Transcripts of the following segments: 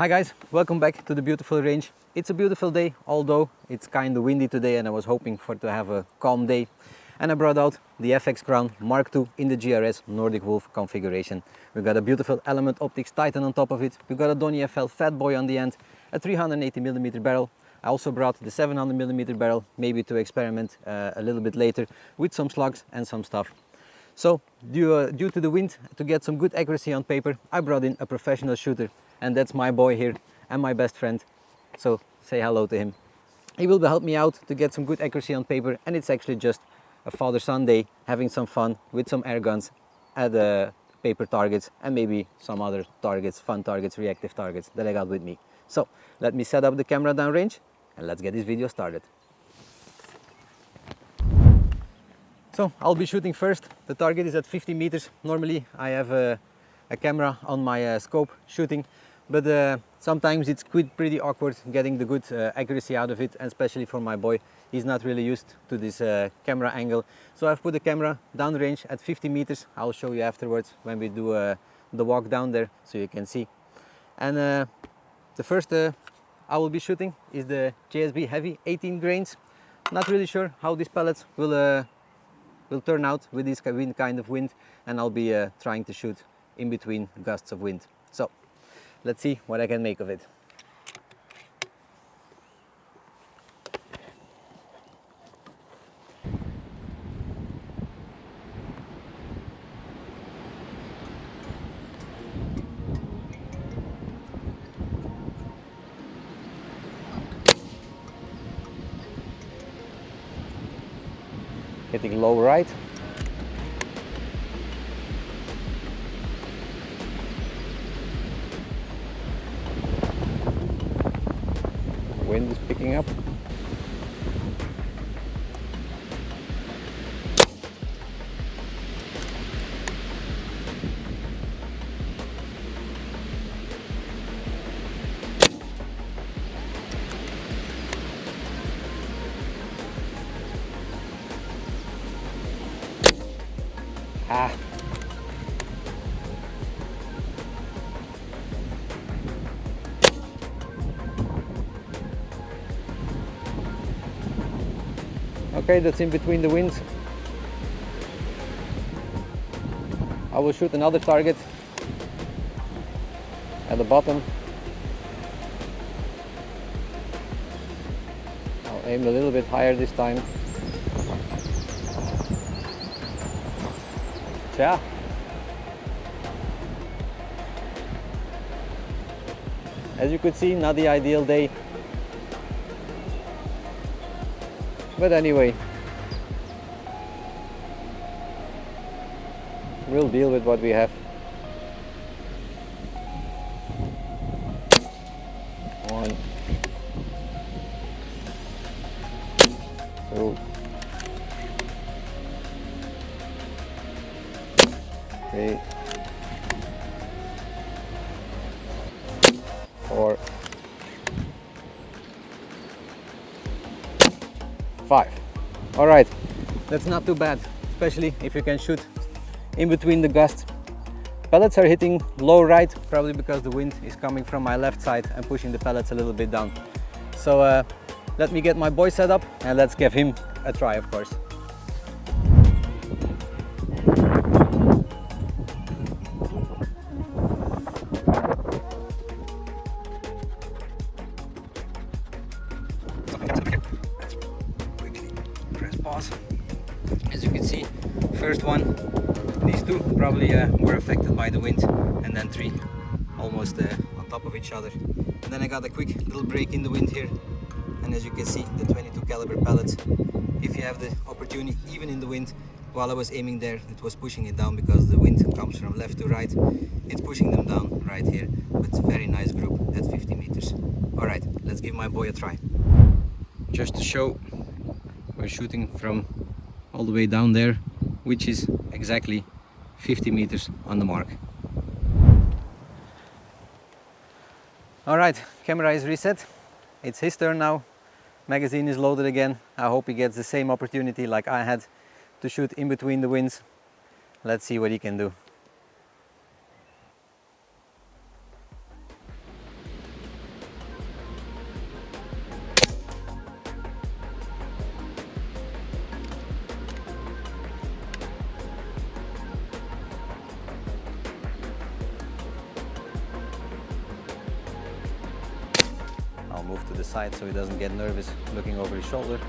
Hi guys, welcome back to the beautiful range. It's a beautiful day, although it's kind of windy today and I was hoping to have a calm day. And I brought out the FX Crown Mark II in the GRS Nordic Wolf configuration. We've got a beautiful Element Optics Titan on top of it. We've got a Donny FL Fat Boy on the end, a 380mm barrel. I also brought the 700mm barrel, maybe to experiment a little bit later with some slugs and some stuff. So due to the wind, to get some good accuracy on paper, I brought in a professional shooter, and that's my boy here and my best friend. So say hello to him. He will help me out to get some good accuracy on paper, and it's actually just a father-son day, having some fun with some air guns at the paper targets and maybe some other targets, fun targets, reactive targets that I got with me. So let me set up the camera downrange and let's get this video started. So I'll be shooting first. The target is at 50 meters. Normally I have a camera on my scope shooting, but sometimes it's pretty awkward getting the good accuracy out of it, and especially for my boy. He's not really used to this camera angle. So I've put the camera downrange at 50 meters. I'll show you afterwards when we do the walk down there so you can see. And the first I will be shooting is the JSB Heavy 18 grains. Not really sure how these pellets will turn out with this kind of wind, and I'll be trying to shoot in between gusts of wind. So let's see what I can make of it. Hitting low right. Wind is picking up. Ah. Okay, that's in between the winds. I will shoot another target at the bottom. I'll aim a little bit higher this time. Yeah. As you could see, not the ideal day. But anyway, we'll deal with what we have. One, two, three, four, 5. All right, that's not too bad, especially if you can shoot in between the gusts. Pellets are hitting low right, probably because the wind is coming from my left side and pushing the pellets a little bit down. So let me get my boy set up and let's give him a try, of course. As you can see, first one, these two probably were affected by the wind, and then 3 almost on top of each other. And then I got a quick little break in the wind here, and as you can see, the 22 caliber pellets, if you have the opportunity, even in the wind, while I was aiming there, it was pushing it down because the wind comes from left to right. It's pushing them down right here, but it's a very nice group at 50 meters. All right, let's give my boy a try. Just to show, we're shooting from all the way down there, which is exactly 50 meters on the mark. All right, camera is reset. It's his turn now. Magazine is loaded again. I hope he gets the same opportunity like I had to shoot in between the winds. Let's see what he can do. move to the side so he doesn't get nervous looking over his shoulder.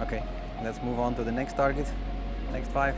Okay, let's move on to the next target, next 5.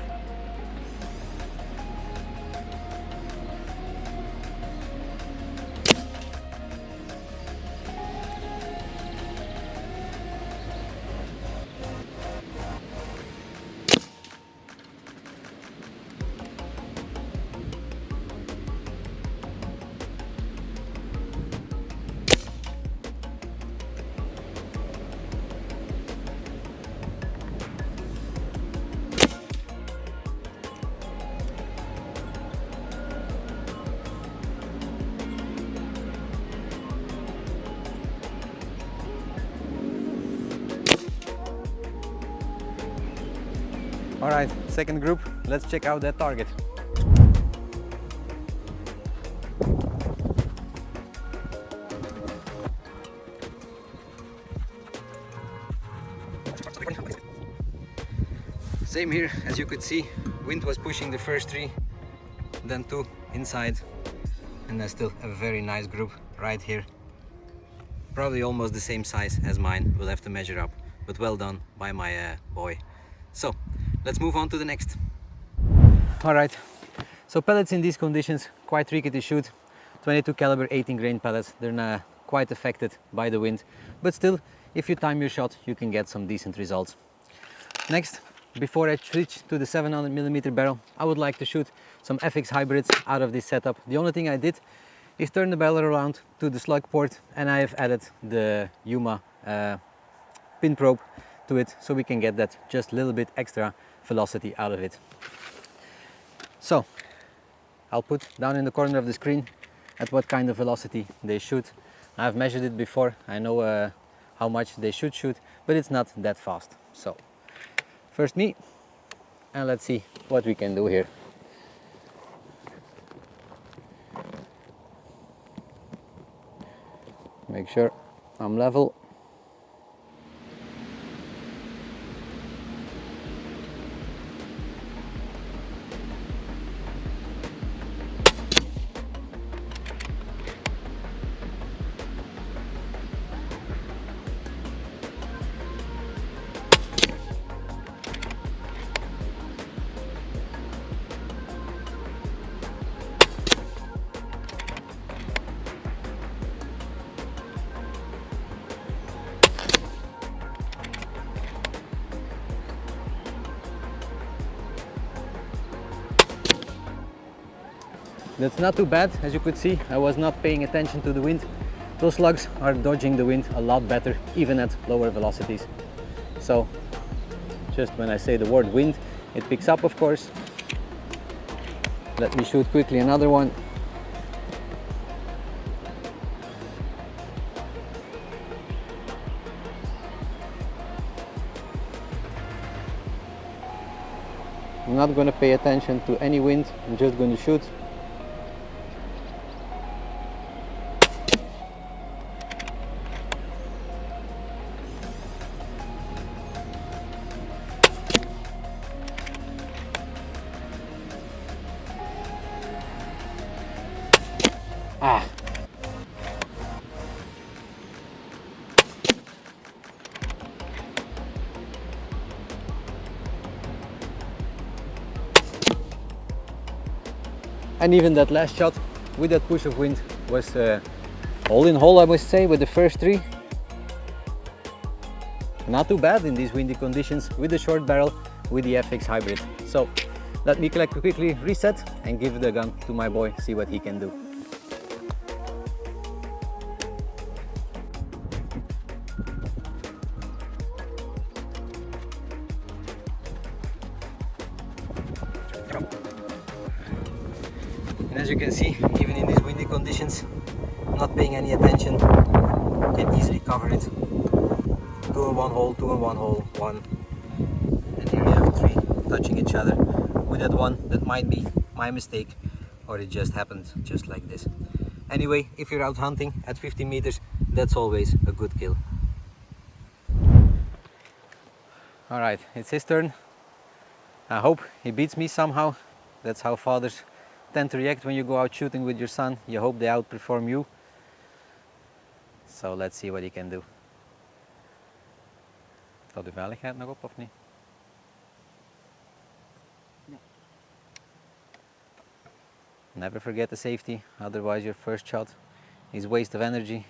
Alright, second group, let's check out that target. Same here, as you could see, wind was pushing the first 3, then 2 inside, and there's still a very nice group right here. Probably almost the same size as mine, we'll have to measure up, but well done by my boy. So, let's move on to the next. Alright, so pellets in these conditions, quite tricky to shoot. 22 caliber 18 grain pellets, they're not quite affected by the wind, but still, if you time your shot, you can get some decent results. Next, before I switch to the 700mm barrel, I would like to shoot some FX hybrids out of this setup. The only thing I did is turn the barrel around to the slug port, and I have added the Yuma pin probe to it, so we can get that just a little bit extra velocity out of it. So I'll put down in the corner of the screen at what kind of velocity they shoot. I've measured it before, I know how much they should shoot, but it's not that fast. So first me, and let's see what we can do here. Make sure I'm level. That's not too bad. As you could see, I was not paying attention to the wind. Those slugs are dodging the wind a lot better, even at lower velocities. So just when I say the word wind, it picks up, of course. Let me shoot quickly another one. I'm not going to pay attention to any wind, I'm just going to shoot. Ah. And even that last shot with that push of wind was all in all, I must say, with the first 3. Not too bad in these windy conditions with the short barrel with the FX hybrid. So let me quickly reset and give the gun to my boy, see what he can do. And as you can see, even in these windy conditions, not paying any attention, can easily cover it. 2 in one hole, 2 in one hole, 1. And here you have 3 touching each other. With that one, that might be my mistake, or it just happened just like this. Anyway, if you're out hunting at 50 meters, that's always a good kill. Alright, it's his turn. I hope he beats me somehow. That's how fathers tend to react when you go out shooting with your son. You hope they outperform you. So let's see what he can do. Staat de veiligheid nog op of niet? No. Never forget the safety, otherwise your first shot is waste of energy.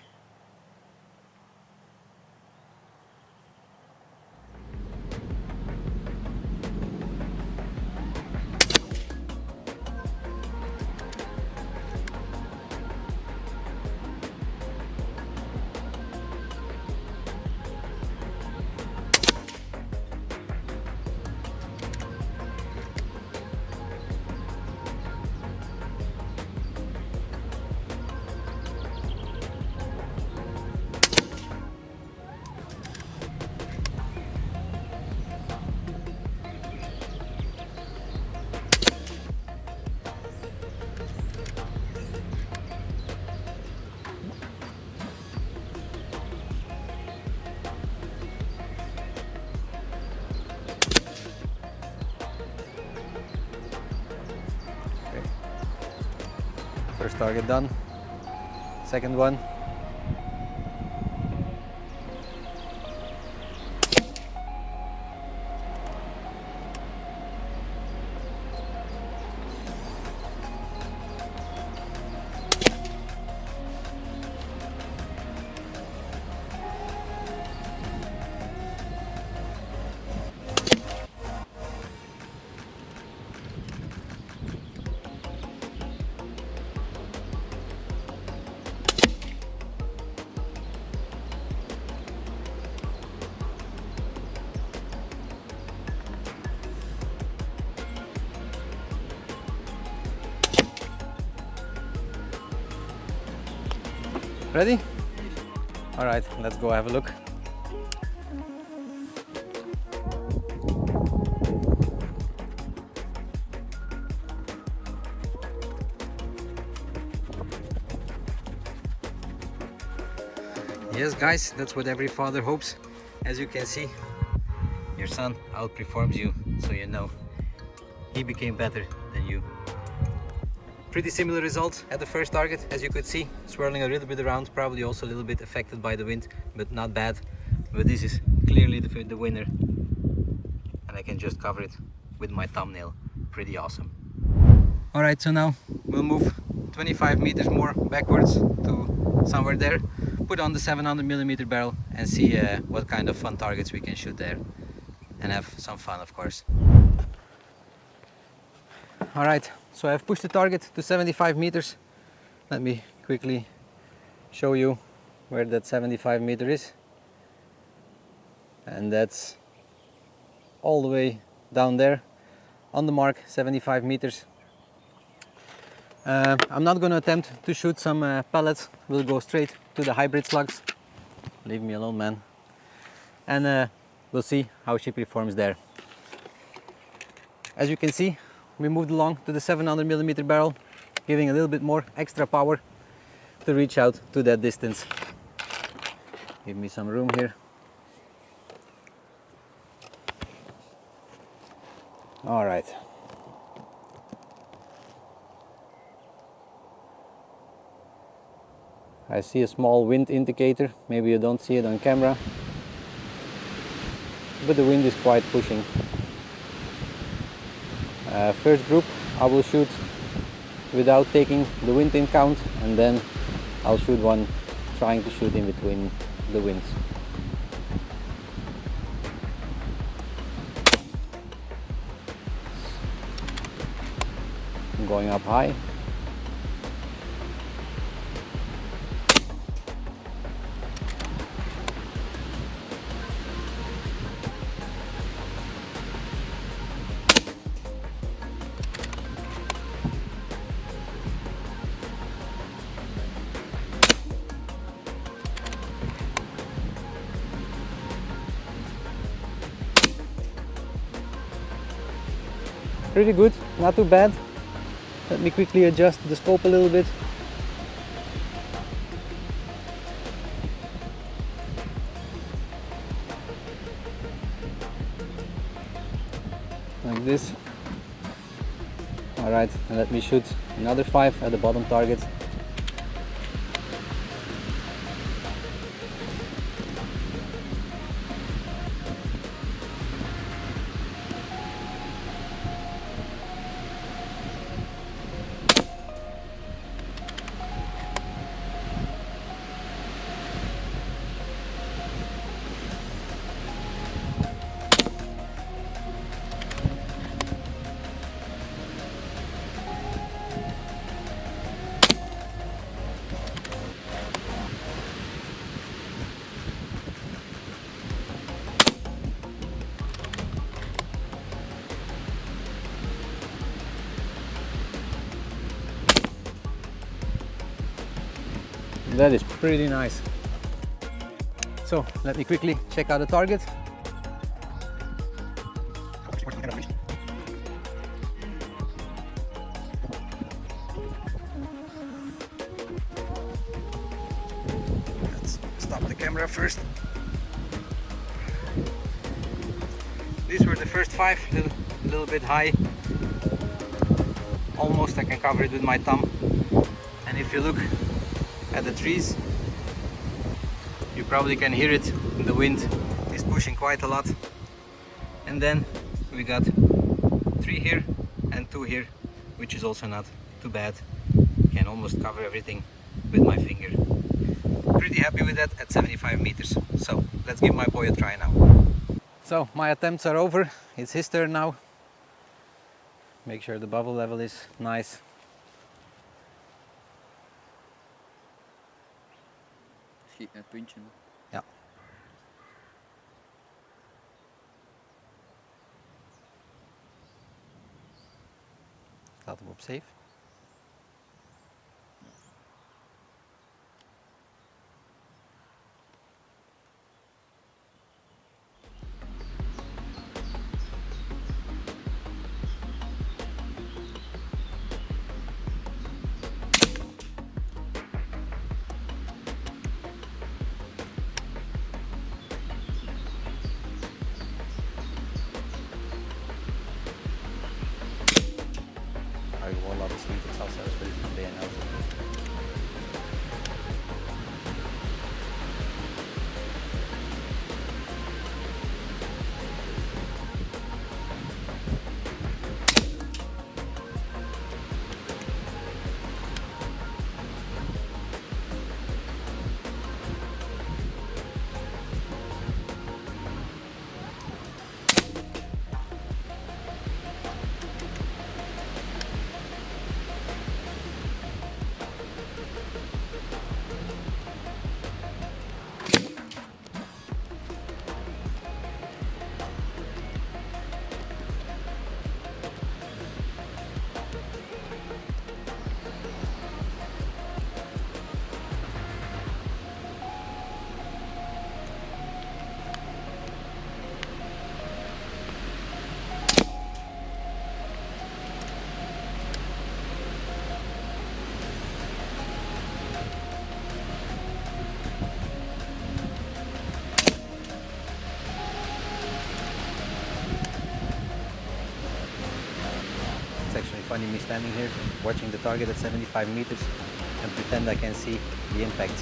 First target done. Second one. Ready? All right, let's go have a look. Yes, guys, that's what every father hopes. As you can see, your son outperforms you, so you know he became better than you. Pretty similar results at the first target, as you could see, swirling a little bit around, probably also a little bit affected by the wind, but not bad. But this is clearly the winner, and I can just cover it with my thumbnail. Pretty awesome. All right, so now we'll move 25 meters more backwards to somewhere there, put on the 700mm barrel and see what kind of fun targets we can shoot there, and have some fun, of course. All right, so I've pushed the target to 75 meters. Let me quickly show you where that 75 meter is. And that's all the way down there on the mark, 75 meters. I'm not going to attempt to shoot some pellets. We'll go straight to the hybrid slugs. Leave me alone, man. And we'll see how she performs there. As you can see, we moved along to the 700mm barrel, giving a little bit more extra power to reach out to that distance. Give me some room here. All right. I see a small wind indicator. Maybe you don't see it on camera, but the wind is quite pushing. First group I will shoot without taking the wind in count, and then I'll shoot one trying to shoot in between the winds. I'm going up high. pretty good, not too bad. Let me quickly adjust the scope a little bit. Like this. Alright, and let me shoot another 5 at the bottom target. That is pretty nice. So let me quickly check out the target. Let's stop the camera first. These were the first 5, a little bit high. Almost I can cover it with my thumb. And if you look at the trees, you probably can hear it. The wind is pushing quite a lot. And then we got 3 here and 2 here, which is also not too bad. Can almost cover everything with my finger. Pretty happy with that at 75 meters. So let's give my boy a try now. So my attempts are over. It's his turn now. Make sure the bubble level is nice. Schiet met puntje. Ja. Laten we op safe. Laten zien, het zal zelfs wel van BNL zijn. Actually funny me standing here watching the target at 75 meters and pretend I can see the impact.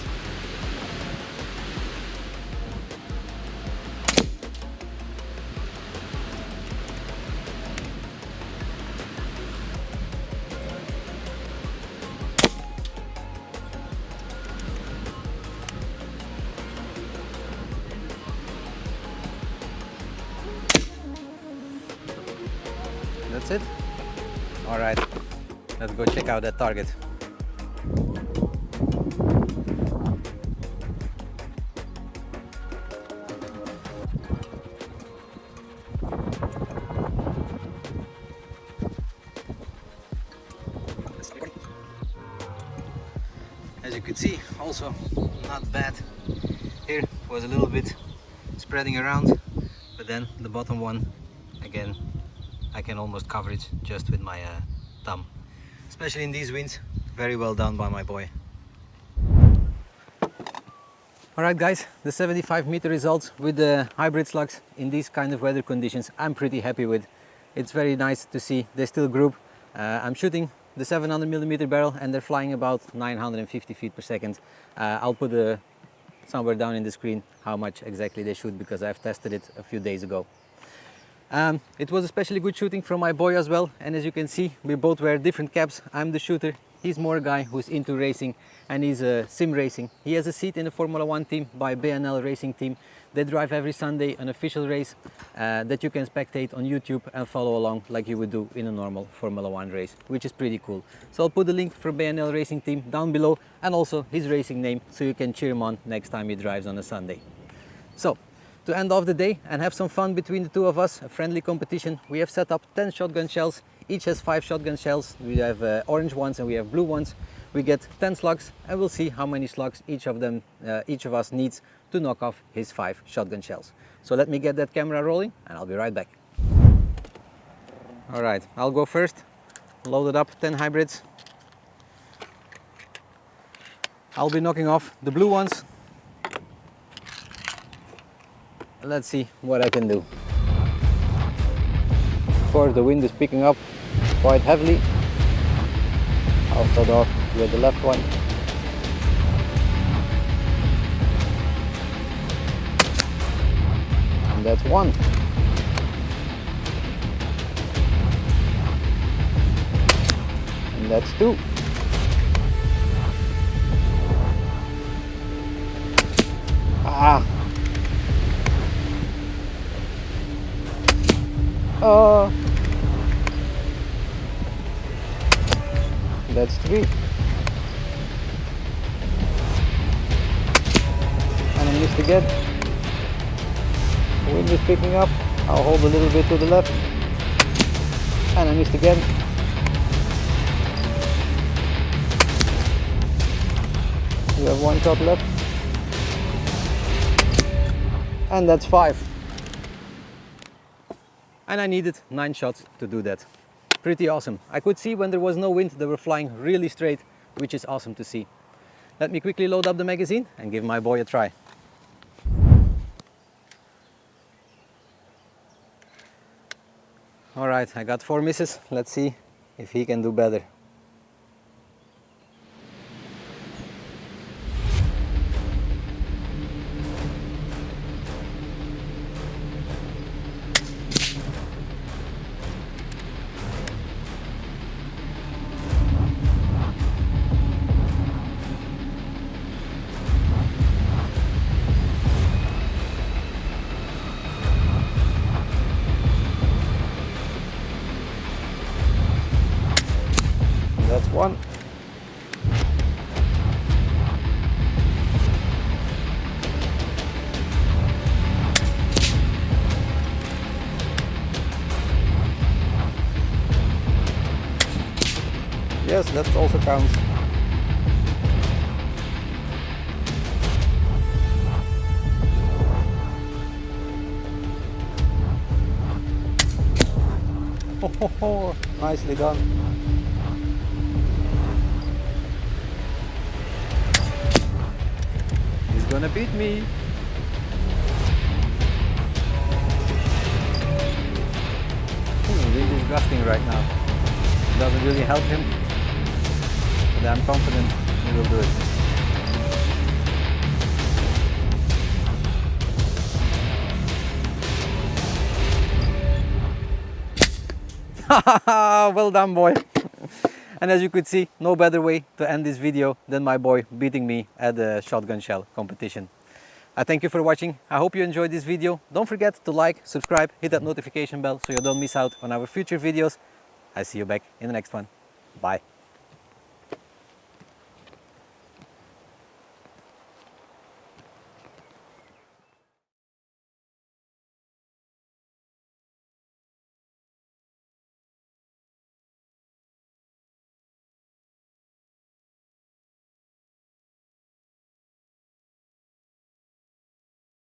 That's it. All right, let's go check out that target. As you could see, also not bad. Here was a little bit spreading around, but then the bottom one again I can almost cover it just with my thumb. Especially in these winds, very well done by my boy. Alright guys, the 75-meter results with the hybrid slugs in these kind of weather conditions I'm pretty happy with. It's very nice to see they still group. I'm shooting the 700mm barrel and they're flying about 950 feet per second. I'll put somewhere down in the screen how much exactly they shoot because I've tested it a few days ago. It was especially good shooting from my boy as well, and as you can see we both wear different caps. I'm the shooter, he's more a guy who's into racing and he's sim racing. He has a seat in the Formula 1 team by BNL Racing Team. They drive every Sunday an official race that you can spectate on YouTube and follow along like you would do in a normal Formula 1 race, which is pretty cool. So I'll put the link for BNL Racing Team down below and also his racing name so you can cheer him on next time he drives on a Sunday. So to end off the day and have some fun between the two of us, a friendly competition, we have set up 10 shotgun shells. Each has 5 shotgun shells. We have orange ones and we have blue ones. We get 10 slugs and we'll see how many slugs each of us needs to knock off his 5 shotgun shells. So let me get that camera rolling and I'll be right back. Alright, I'll go first. Loaded up 10 hybrids. I'll be knocking off the blue ones. Let's see what I can do. Of course the wind is picking up quite heavily. I'll start off with the left one. And that's 1. And that's 2. Ah! That's 3. And I missed again. The wind is picking up. I'll hold a little bit to the left. And I missed again. We have 1 shot left. And that's 5. And I needed 9 shots to do that. Pretty awesome. I could see when there was no wind they were flying really straight, which is awesome to see. Let me quickly load up the magazine and give my boy a try. Alright, I got 4 misses. Let's see if he can do better. That's 1. Yes, that also counts. Oh, nicely done. He's gonna beat me. Really disgusting right now. Doesn't really help him, but I'm confident he will do it. Well done, boy. And as you could see, no better way to end this video than my boy beating me at the shotgun shell competition. I thank you for watching. I hope you enjoyed this video. Don't forget to like, subscribe, hit that notification bell so you don't miss out on our future videos. I see you back in the next one. Bye.